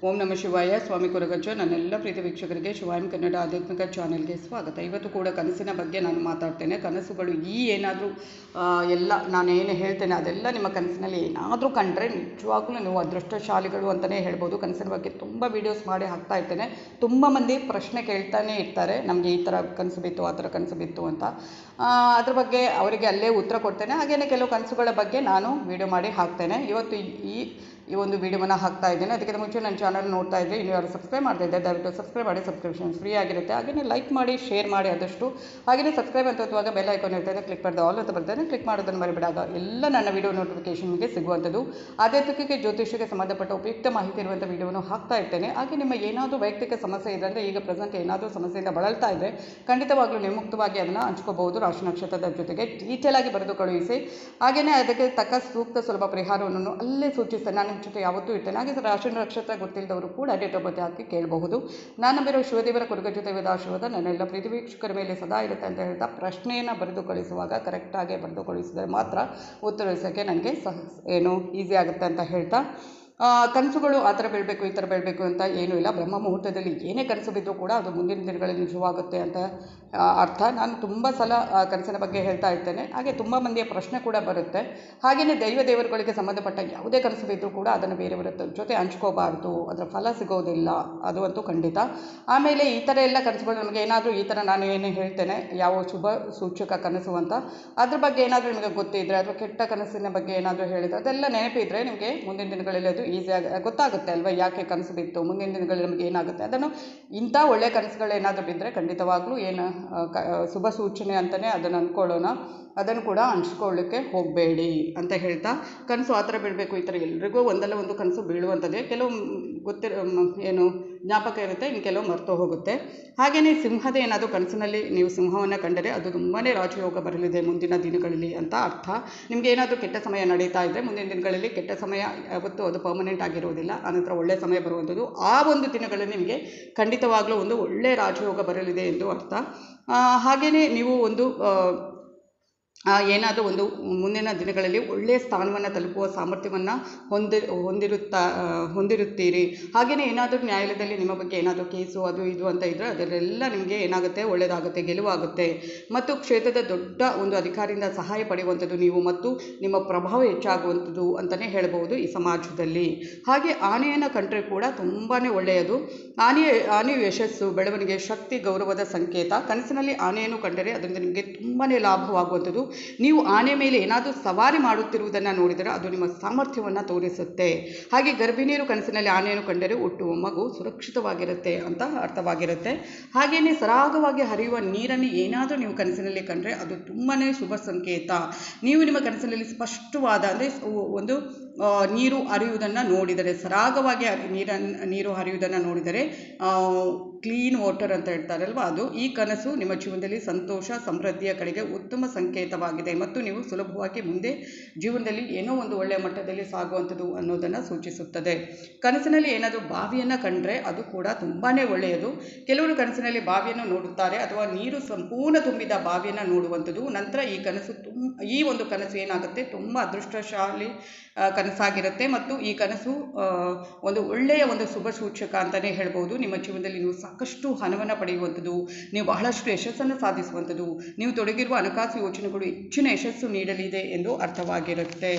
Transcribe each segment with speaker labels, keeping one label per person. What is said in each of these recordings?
Speaker 1: ಓಂ ನಮಃ ಶಿವಾಯ. ಸ್ವಾಮಿ ಕೊರಗಜ್ಜ. ನನ್ನೆಲ್ಲ ಪ್ರೀತಿ ವೀಕ್ಷಕರಿಗೆ ಶಿವಾಯಂ ಕನ್ನಡ ಆಧ್ಯಾತ್ಮಿಕ ಚಾನೆಲ್ಗೆ ಸ್ವಾಗತ. ಇವತ್ತು ಕೂಡ ಕನಸಿನ ಬಗ್ಗೆ ನಾನು ಮಾತಾಡ್ತೇನೆ. ಕನಸುಗಳು ಏನಾದರೂ ಎಲ್ಲ ನಾನೇನು ಹೇಳ್ತೇನೆ ಅದೆಲ್ಲ ನಿಮ್ಮ ಕನಸಿನಲ್ಲಿ ಏನಾದರೂ ಕಂಡ್ರೆ ನಿಜವಾಗ್ಲೂ ನೀವು ಅದೃಷ್ಟಶಾಲಿಗಳು ಅಂತಲೇ ಹೇಳ್ಬೋದು. ಕನಸಿನ ಬಗ್ಗೆ ತುಂಬ ವೀಡಿಯೋಸ್ ಮಾಡಿ ಹಾಕ್ತಾ ಇರ್ತೇನೆ. ತುಂಬ ಮಂದಿ ಪ್ರಶ್ನೆ ಕೇಳ್ತಾನೆ ಇರ್ತಾರೆ, ನಮಗೆ ಈ ಥರ ಕನಸು ಬಿತ್ತು, ಆ ಥರ ಕನಸು ಬಿತ್ತು ಅಂತ. ಅದ್ರ ಬಗ್ಗೆ ಅವರಿಗೆ ಅಲ್ಲೇ ಉತ್ತರ ಕೊಡ್ತೇನೆ. ಹಾಗೆಯೇ ಕೆಲವು ಕನಸುಗಳ ಬಗ್ಗೆ ನಾನು ವೀಡಿಯೋ ಮಾಡಿ ಹಾಕ್ತೇನೆ. ಇವತ್ತು ಈ ಒಂದು ವೀಡಿಯೋವನ್ನು ಹಾಕ್ತಾ ಇದ್ದೇನೆ. ಅದಕ್ಕಿಂತ ಮುಂಚೆ ನನ್ನ ಚಾನಲ್ ನೋಡ್ತಾ ಇದ್ದರೆ ಇನ್ನು ಯಾರು ಸಬ್ಸ್ಕ್ರೈಬ್ ಮಾಡ್ತಾ ಇದ್ದರೆ ದಯವಿಟ್ಟು ಸಬ್ಸ್ಕ್ರೈಬ್ ಮಾಡಿ. ಸಬ್ಸ್ಕ್ರಿಪ್ಷನ್ ಫ್ರೀ ಆಗಿರುತ್ತೆ. ಹಾಗೆಯೇ ಲೈಕ್ ಮಾಡಿ, ಶೇರ್ ಮಾಡಿ ಆದಷ್ಟು. ಹಾಗೆಯೇ ಸಬ್ಸ್ಕ್ರೈಬ್ ಅಂತ ಹೊತ್ತುವಾಗ ಬೆಲ್ ಐಕಾನ್ ಇರ್ತದೆ, ಕ್ಲಿಕ್ ಮಾಡಿದ ಆಲ್ ಅಂತ ಬರ್ತದೆ, ಕ್ಲಿಕ್ ಮಾಡೋದನ್ನು ಮರಿಬಿಡಾಗ ಎಲ್ಲ ನನ್ನ ವೀಡಿಯೋ ನೋಟಿಫಿಕೇಷನ್ಗೆ ಸಿಗುವಂಥದ್ದು. ಆಧ್ಯಾತ್ಮಿಕ ಜ್ಯೋತಿಷ್ಯಕ್ಕೆ ಸಂಬಂಧಪಟ್ಟ ಉಪಯುಕ್ತ ಮಾಹಿತಿ ಇರುವಂಥ ವೀಡಿಯೋವನ್ನು ಹಾಕ್ತಾ ಇರ್ತೇನೆ. ಹಾಗೆ ನಿಮ್ಮ ಏನಾದರೂ ವೈಯಕ್ತಿಕ ಸಮಸ್ಯೆ ಇದೆ ಅಂದರೆ, ಈಗ ಪ್ರೆಸೆಂಟ್ ಏನಾದರೂ ಸಮಸ್ಯೆಯಿಂದ ಬಳಲ್ತಾ ಇದ್ದರೆ ಖಂಡಿತವಾಗ್ಲೂ ನೀವು ಮುಕ್ತವಾಗಿ ಅದನ್ನು ಹಂಚ್ಕೋಬಹುದು. ರಾಶಿ ನಕ್ಷತ್ರದ ಜೊತೆಗೆ ಡೀಟೇಲ್ ಆಗಿ ಬರೆದು ಕಳುಹಿಸಿ. ಹಾಗೆಯೇ ಅದಕ್ಕೆ ತಕ್ಕ ಸೂಕ್ತ ಸುಲಭ ಪರಿಹಾರವನ್ನು ಅಲ್ಲೇ ಸೂಚಿಸ್ತೇನೆ. ನಾನು ನಿಮ್ಮ ಜೊತೆ ಯಾವತ್ತೂ ಇರ್ತೇನೆ. ಹಾಗೆ ರಾಶಿ ನಕ್ಷತ್ರ ಗೊತ್ತಿಲ್ಲದವರು ಕೂಡ ಡೇಟ್ ಆಫ್ ಬರ್ತ್ ಹಾಕಿ ಕೇಳಬಹುದು. ನಾನು ನಂಬಿರೋ ಶಿವದೇವರ ಕೊಡುಗೆ ಜೊತೆ ಆಶೀರ್ವಾದ ನನ್ನೆಲ್ಲ ಪ್ರೀತಿ ವೀಕ್ಷಕರ ಮೇಲೆ ಸದಾ ಇರುತ್ತೆ ಅಂತ ಹೇಳ್ತಾ, ಪ್ರಶ್ನೆಯನ್ನು ಬರೆದು ಕಳಿಸುವಾಗ ಕರೆಕ್ಟಾಗಿ ಬರೆದು ಕಳಿಸಿದರೆ ಮಾತ್ರ ಉತ್ತರಿಸೋಕ್ಕೆ ನನಗೆ ಈಸಿ ಆಗುತ್ತೆ ಅಂತ ಹೇಳ್ತಾ, ಕನಸುಗಳು ಆ ಥರ ಬೀಳಬೇಕು, ಈ ಥರ ಬೀಳಬೇಕು ಅಂತ ಏನೂ ಇಲ್ಲ. ಬ್ರಹ್ಮ ಮುಹೂರ್ತದಲ್ಲಿ ಏನೇ ಕನಸು ಬಿದ್ದರೂ ಕೂಡ ಅದು ಮುಂದಿನ ದಿನಗಳಲ್ಲಿ ನಿಜವಾಗುತ್ತೆ ಅಂತ ಅರ್ಥ. ನಾನು ತುಂಬ ಸಲ ಕನಸಿನ ಬಗ್ಗೆ ಹೇಳ್ತಾ ಇರ್ತೇನೆ. ಹಾಗೆ ತುಂಬ ಮಂದಿಯ ಪ್ರಶ್ನೆ ಕೂಡ ಬರುತ್ತೆ. ಹಾಗೆಯೇ ದೇವರುಗಳಿಗೆ ಸಂಬಂಧಪಟ್ಟ ಯಾವುದೇ ಕನಸು ಬಿದ್ದರೂ ಕೂಡ ಅದನ್ನು ಬೇರೆಯವರ ಜೊತೆ ಹಂಚ್ಕೋಬಾರ್ದು, ಅದರ ಫಲ ಸಿಗೋದಿಲ್ಲ, ಅದು ಅಂತೂ ಖಂಡಿತ. ಆಮೇಲೆ ಈ ಥರ ಎಲ್ಲ ಕನಸುಗಳು ನಮಗೆ ಏನಾದರೂ ಈ ಥರ ನಾನು ಏನೇ ಹೇಳ್ತೇನೆ ಯಾವ ಶುಭ ಸೂಚಕ ಕನಸು ಅಂತ, ಅದ್ರ ಬಗ್ಗೆ ಏನಾದರೂ ನಿಮಗೆ ಗೊತ್ತಿದ್ದರೆ ಅಥವಾ ಕೆಟ್ಟ ಕನಸಿನ ಬಗ್ಗೆ ಏನಾದರೂ ಹೇಳಿದರೆ ಅದೆಲ್ಲ ನೆನಪಿದ್ರೆ ನಿಮಗೆ ಮುಂದಿನ ದಿನಗಳಲ್ಲಿ ಅದು ಈಸಿಯಾಗಿ ಗೊತ್ತಾಗುತ್ತೆ ಅಲ್ವಾ, ಯಾಕೆ ಕನಸು ಬಿತ್ತು, ಮುಂದಿನ ದಿನಗಳಲ್ಲಿ ನಮಗೆ ಏನಾಗುತ್ತೆ. ಅದನ್ನು ಇಂಥ ಒಳ್ಳೆಯ ಕನಸುಗಳು ಏನಾದರೂ ಬಿದ್ದರೆ ಖಂಡಿತವಾಗ್ಲೂ ಶುಭ ಸೂಚನೆ ಅಂತಲೇ ಅದನ್ನು ಅಂದ್ಕೊಳ್ಳೋಣ. ಅದನ್ನು ಕೂಡ ಹಂಚ್ಕೊಳ್ಳಿಕ್ಕೆ ಹೋಗಬೇಡಿ ಅಂತ ಹೇಳ್ತಾ, ಕನಸು ಆ ಥರ ಬೀಳಬೇಕು, ಈ ಥರ ಎಲ್ರಿಗೂ ಒಂದಲ್ಲ ಒಂದು ಕನಸು ಬೀಳುವಂಥದ್ದೇ. ಕೆಲವು ಜ್ಞಾಪಕ ಇರುತ್ತೆ, ಇನ್ನು ಕೆಲವು ಮರೆತು ಹೋಗುತ್ತೆ. ಹಾಗೆಯೇ ಸಿಂಹದ ಏನಾದರೂ ಕನಸಿನಲ್ಲಿ ನೀವು ಸಿಂಹವನ್ನು ಕಂಡರೆ ಅದು ತುಂಬಾ ರಾಜಯೋಗ ಬರಲಿದೆ ಮುಂದಿನ ದಿನಗಳಲ್ಲಿ ಅಂತ ಅರ್ಥ. ನಿಮಗೆ ಏನಾದರೂ ಕೆಟ್ಟ ಸಮಯ ನಡೀತಾ ಇದ್ದರೆ ಮುಂದಿನ ದಿನಗಳಲ್ಲಿ ಕೆಟ್ಟ ಸಮಯ ಯಾವತ್ತೂ ಅದು ಪರ್ಮನೆಂಟ್ ಆಗಿರೋದಿಲ್ಲ, ಆನಂತರ ಒಳ್ಳೆಯ ಸಮಯ ಬರುವಂಥದ್ದು. ಆ ಒಂದು ದಿನಗಳಲ್ಲಿ ನಿಮಗೆ ಖಂಡಿತವಾಗ್ಲೂ ಒಂದು ಒಳ್ಳೆಯ ರಾಜಯೋಗ ಬರಲಿದೆ ಎಂದು ಅರ್ಥ. ಹಾಗೆಯೇ ನೀವು ಏನಾದರೂ ಒಂದು ಮುಂದಿನ ದಿನಗಳಲ್ಲಿ ಒಳ್ಳೆಯ ಸ್ಥಾನವನ್ನು ತಲುಪುವ ಸಾಮರ್ಥ್ಯವನ್ನು ಹೊಂದಿರುತ್ತೀರಿ. ಹಾಗೆಯೇ ಏನಾದರೂ ನ್ಯಾಯಾಲಯದಲ್ಲಿ ನಿಮ್ಮ ಬಗ್ಗೆ ಏನಾದರೂ ಕೇಸು ಅದು ಇದು ಅಂತ ಇದ್ದರೆ ಅದರೆಲ್ಲ ನಿಮಗೆ ಏನಾಗುತ್ತೆ, ಒಳ್ಳೆಯದಾಗುತ್ತೆ, ಗೆಲುವಾಗುತ್ತೆ. ಮತ್ತು ಕ್ಷೇತ್ರದ ದೊಡ್ಡ ಒಂದು ಅಧಿಕಾರಿಯಿಂದ ಸಹಾಯ ಪಡೆಯುವಂಥದ್ದು ನೀವು, ಮತ್ತು ನಿಮ್ಮ ಪ್ರಭಾವ ಹೆಚ್ಚಾಗುವಂಥದ್ದು ಅಂತಲೇ ಹೇಳಬಹುದು ಈ ಸಮಾಜದಲ್ಲಿ. ಹಾಗೆ ಆನೆಯನ್ನು ಕಂಡರೆ ಕೂಡ ತುಂಬಾ ಒಳ್ಳೆಯದು. ಆನೆಯು ಯಶಸ್ಸು, ಬೆಳವಣಿಗೆ, ಶಕ್ತಿ, ಗೌರವದ ಸಂಕೇತ. ಕನಸಿನಲ್ಲಿ ಆನೆಯನ್ನು ಕಂಡರೆ ಅದರಿಂದ ನಿಮಗೆ ತುಂಬಾ ಲಾಭವಾಗುವಂಥದ್ದು. ನೀವು ಆನೆ ಮೇಲೆ ಏನಾದರೂ ಸವಾರಿ ಮಾಡುತ್ತಿರುವುದನ್ನು ನೋಡಿದರೆ ಅದು ನಿಮ್ಮ ಸಾಮರ್ಥ್ಯವನ್ನು ತೋರಿಸುತ್ತೆ. ಹಾಗೆ ಗರ್ಭಿಣಿಯರು ಕನಸಿನಲ್ಲಿ ಆನೆಯನ್ನು ಕಂಡರೆ ಹುಟ್ಟುವ ಮಗು ಸುರಕ್ಷಿತವಾಗಿರುತ್ತೆ ಅಂತ ಅರ್ಥವಾಗಿರುತ್ತೆ. ಹಾಗೆಯೇ ಸರಾಗವಾಗಿ ಹರಿಯುವ ನೀರನ್ನು ಏನಾದರೂ ನೀವು ಕನಸಿನಲ್ಲಿ ಕಂಡರೆ ಅದು ತುಂಬಾ ಶುಭ ಸಂಕೇತ. ನೀವು ನಿಮ್ಮ ಕನಸಿನಲ್ಲಿ ಸ್ಪಷ್ಟವಾದ ಅಂದರೆ ಒಂದು ನೀರು ಹರಿಯುವುದನ್ನು ನೋಡಿದರೆ, ಸರಾಗವಾಗಿ ನೀರು ಹರಿಯುವುದನ್ನು ನೋಡಿದರೆ, ಕ್ಲೀನ್ ವಾಟರ್ ಅಂತ ಹೇಳ್ತಾರಲ್ವ ಅದು, ಈ ಕನಸು ನಿಮ್ಮ ಜೀವನದಲ್ಲಿ ಸಂತೋಷ ಸಮೃದ್ಧಿಯ ಕಡೆಗೆ ಉತ್ತಮ ಸಂಕೇತವಾಗಿದೆ ಮತ್ತು ನೀವು ಸುಲಭವಾಗಿ ಮುಂದೆ ಜೀವನದಲ್ಲಿ ಏನೋ ಒಂದು ಒಳ್ಳೆಯ ಮಟ್ಟದಲ್ಲಿ ಸಾಗುವಂಥದ್ದು ಅನ್ನೋದನ್ನು ಸೂಚಿಸುತ್ತದೆ. ಕನಸಿನಲ್ಲಿ ಏನಾದರೂ ಬಾವಿಯನ್ನು ಕಂಡ್ರೆ ಅದು ಕೂಡ ತುಂಬಾ ಒಳ್ಳೆಯದು. ಕೆಲವರು ಕನಸಿನಲ್ಲಿ ಬಾವಿಯನ್ನು ನೋಡುತ್ತಾರೆ ಅಥವಾ ನೀರು ಸಂಪೂರ್ಣ ತುಂಬಿದ ಬಾವಿಯನ್ನು ನೋಡುವಂಥದ್ದು. ನಂತರ ಈ ಒಂದು ಕನಸು ಏನಾಗುತ್ತೆ, ತುಂಬ ಅದೃಷ್ಟಶಾಲಿ ಕನಸಾಗಿರುತ್ತೆ ಮತ್ತು ಈ ಕನಸು ಒಂದು ಒಳ್ಳೆಯ ಒಂದು ಶುಭ ಸೂಚಕ ಅಂತಲೇ ಹೇಳ್ಬೋದು. ನಿಮ್ಮ ಜೀವನದಲ್ಲಿ ನೀವು ಸಾಕಷ್ಟು ಹಣವನ್ನು ಪಡೆಯುವಂಥದ್ದು, ನೀವು ಬಹಳಷ್ಟು ಯಶಸ್ಸನ್ನು ಸಾಧಿಸುವಂಥದ್ದು, ನೀವು ತೊಡಗಿರುವ ಹಣಕಾಸು ಯೋಜನೆಗಳು ಹೆಚ್ಚಿನ ಯಶಸ್ಸು ನೀಡಲಿದೆ ಎಂದು ಅರ್ಥವಾಗಿರುತ್ತೆ.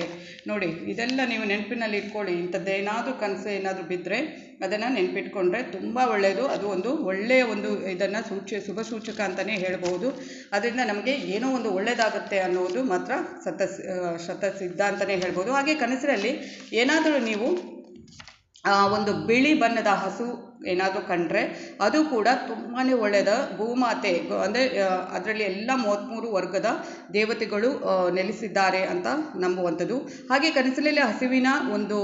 Speaker 1: ನೋಡಿ, ಇದೆಲ್ಲ ನೀವು ನೆನಪಿನಲ್ಲಿ ಇಟ್ಕೊಳ್ಳಿ. ಇಂಥದ್ದೇನಾದರೂ ಕನಸು ಏನಾದರೂ ಬಿದ್ದರೆ ಅದನ್ನು ನೆನಪಿಟ್ಕೊಂಡ್ರೆ ತುಂಬ ಒಳ್ಳೆಯದು. ಅದು ಒಂದು ಒಳ್ಳೆಯ ಒಂದು ಇದನ್ನು ಶುಭ ಸೂಚಕ ಅಂತಲೇ ಹೇಳ್ಬೋದು. ಅದರಿಂದ ನಮಗೆ ಏನೋ ಒಂದು ಒಳ್ಳೆಯದಾಗುತ್ತೆ ಅನ್ನೋದು ಮಾತ್ರ ಶತಸಿದ್ಧ ಅಂತಲೇ ಹೇಳ್ಬೋದು. ಹಾಗೆ ಕನಸಿನಲ್ಲಿ ಏನಾದರೂ ನೀವು ಒಂದು ಬಿಳಿ ಬಣ್ಣದ ಹಸು ಏನಾದರೂ ಕಂಡ್ರೆ ಅದು ಕೂಡ ತುಂಬಾ ಒಳ್ಳೆಯದ. ಭೂಮಾತೆ ಅಂದರೆ ಅದರಲ್ಲಿ ಎಲ್ಲ 33 ವರ್ಗದ ದೇವತೆಗಳು ನೆಲೆಸಿದ್ದಾರೆ ಅಂತ ನಂಬುವಂಥದ್ದು. ಹಾಗೆ ಕನಸಿನಲ್ಲಿ ಹಸುವಿನ ಒಂದು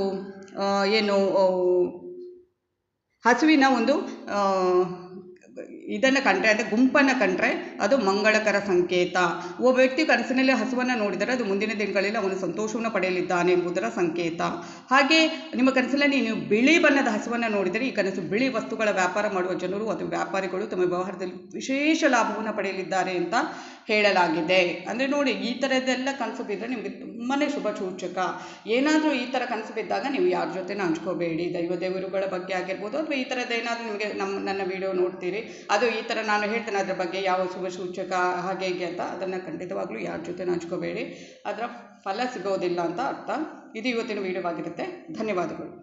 Speaker 1: ಇದನ್ನು ಕಂಡ್ರೆ ಅಂದರೆ ಗುಂಪನ್ನು ಕಂಡ್ರೆ ಅದು ಮಂಗಳಕರ ಸಂಕೇತ. ಒಬ್ಬ ವ್ಯಕ್ತಿ ಕನಸಿನಲ್ಲಿ ಹಸುವನ್ನು ನೋಡಿದರೆ ಅದು ಮುಂದಿನ ದಿನಗಳಲ್ಲಿ ಅವನು ಸಂತೋಷವನ್ನು ಪಡೆಯಲಿದ್ದಾನೆ ಎಂಬುದರ ಸಂಕೇತ. ಹಾಗೆ ನಿಮ್ಮ ಕನಸಿನಲ್ಲಿ ನೀವು ಬಿಳಿ ಬಣ್ಣದ ಹಸುವನ್ನು ನೋಡಿದರೆ ಈ ಕನಸು ಬಿಳಿ ವಸ್ತುಗಳ ವ್ಯಾಪಾರ ಮಾಡುವ ಜನರು ಅಥವಾ ವ್ಯಾಪಾರಿಗಳು ತಮ್ಮ ವ್ಯವಹಾರದಲ್ಲಿ ವಿಶೇಷ ಲಾಭವನ್ನು ಪಡೆಯಲಿದ್ದಾರೆ ಅಂತ ಹೇಳಲಾಗಿದೆ. ಅಂದರೆ ನೋಡಿ, ಈ ಥರದ್ದೆಲ್ಲ ಕನಸು ಬಿದ್ದರೆ ನಿಮಗೆ ತುಂಬಾ ಶುಭ ಸೂಚಕ. ಏನಾದರೂ ಈ ಥರ ಕನಸು ಬಿದ್ದಾಗ ನೀವು ಯಾರ ಜೊತೆ ಹಂಚ್ಕೋಬೇಡಿ. ದೇವರುಗಳ ಬಗ್ಗೆ ಆಗಿರ್ಬೋದು ಅಥವಾ ಈ ಥರದ್ದು ಏನಾದರೂ ನಿಮಗೆ ನನ್ನ ವಿಡಿಯೋ ನೋಡ್ತೀರಿ, ಅದು ಈ ಥರ ನಾನು ಹೇಳ್ತೇನೆ ಅದ್ರ ಬಗ್ಗೆ ಯಾವ ಶುಭ ಸೂಚಕ ಹಾಗೆ ಹೀಗೆ ಅಂತ, ಅದನ್ನು ಖಂಡಿತವಾಗ್ಲೂ ಯಾರ ಜೊತೆ ಹಂಚ್ಕೋಬೇಡಿ. ಅದರ ಫಲ ಸಿಗೋದಿಲ್ಲ ಅಂತ ಅರ್ಥ. ಇದು ಇವತ್ತಿನ ವಿಡಿಯೋ ಆಗಿರುತ್ತೆ. ಧನ್ಯವಾದಗಳು.